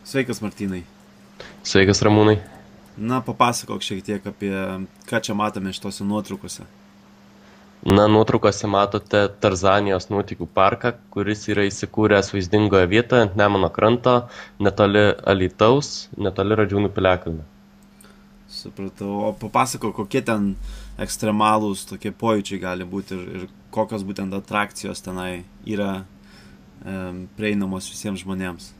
Sveikas, Martynai. Sveikas, Ramūnai. Na, papasakok šiek tiek apie ką čia matome šitose nuotraukose. Na, nuotraukose matote Tarzanijos nuotykių parką, kuris yra įsikūręs vaizdingoje vietoje ant Nemuno kranto, netoli Alytaus, netoli Radžiūnų piliakalnio. Supratau. O papasakok, kokie ten ekstremalūs tokie pojūčiai gali būti ir kokios būtent atrakcijos tenai yra prieinamos visiems žmonėms.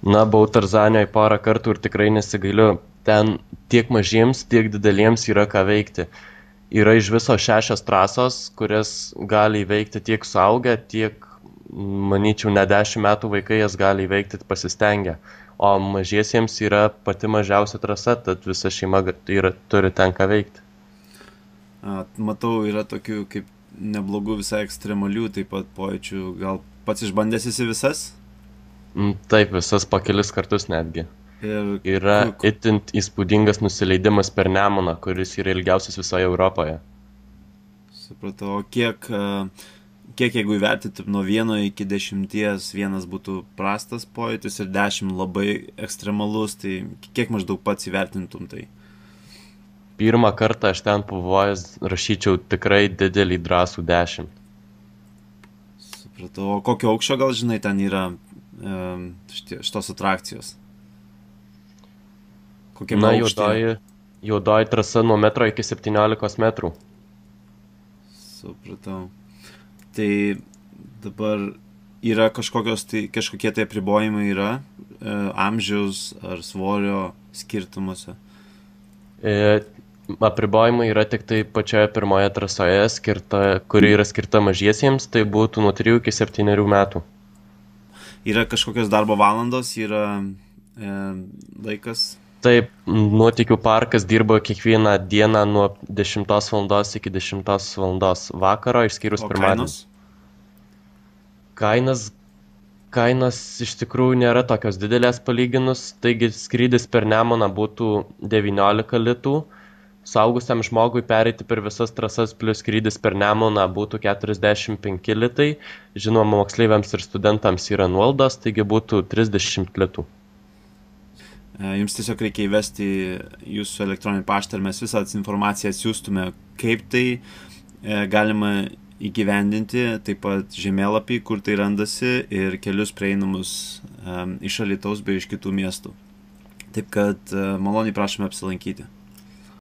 Na, buvau Tarzanijoje porą kartų ir tikrai nesigailiu. Ten tiek mažiems, tiek dideliems yra ką veikti. Yra iš viso 6 trasos, kurias gali įveikti tiek suaugę, tiek, manyčiau, ne 10 metų vaikai jas gali įveikti pasistengę. O mažiesiems yra pati mažiausia trasa, tad visa šeima turi ten ką veikti. Matau, yra tokių kaip neblogų visai ekstremalių taip pat pojūčių. Gal pats išbandęs esi visas? Taip, visas po kelis kartus netgi. Ir Yra itin įspūdingas nusileidimas per Nemuną, kuris yra ilgiausias visoje Europoje. supratau, o kiek jeigu įvertintum nuo 1 iki 10, 1 būtų prastas pojūtis ir 10 labai ekstremalus, tai kiek maždaug pats įvertintum tai? Pirmą kartą aš ten buvojęs rašyčiau tikrai didelį drąsų 10. Supratau, o kokio aukščio gal žinai ten yra šitos atrakcijos? Kokiame Na, aukštyje? juodoji trasa nuo metro iki 17 metrų. Supratau. Tai dabar yra kažkokie tai apribojimai yra amžiaus ar svorio skirtumuose? Apribojimai yra tik tai pačioje pirmoje trasoje, kuri yra skirta mažiesiems, tai būtų nuo 3 iki 7 metų. Yra kažkokios darbo valandos, yra laikas? Taip, nuotykių parkas dirba kiekvieną dieną nuo 10 val. Iki 10 val. Vakaro, išskyrus O pirmadienį. kainos? Kainos iš tikrųjų nėra tokios didelės palyginus, taigi skrydis per Nemuną būtų 19 litų, suaugusiam žmogui pereiti per visas trasas plus skrydis per Nemuną būtų 45 litai, žinoma, moksleiviams ir studentams yra nuolaidos, taigi būtų 30 litų. Jums tiesiog reikia įvesti jūsų elektroninį paštą ir mes visą informaciją atsiųstume, kaip tai galima įgyvendinti, taip pat žemėlapį, kur tai randasi ir kelius prieinamus iš Alytaus bei iš kitų miestų. Taip kad maloniai prašome apsilankyti.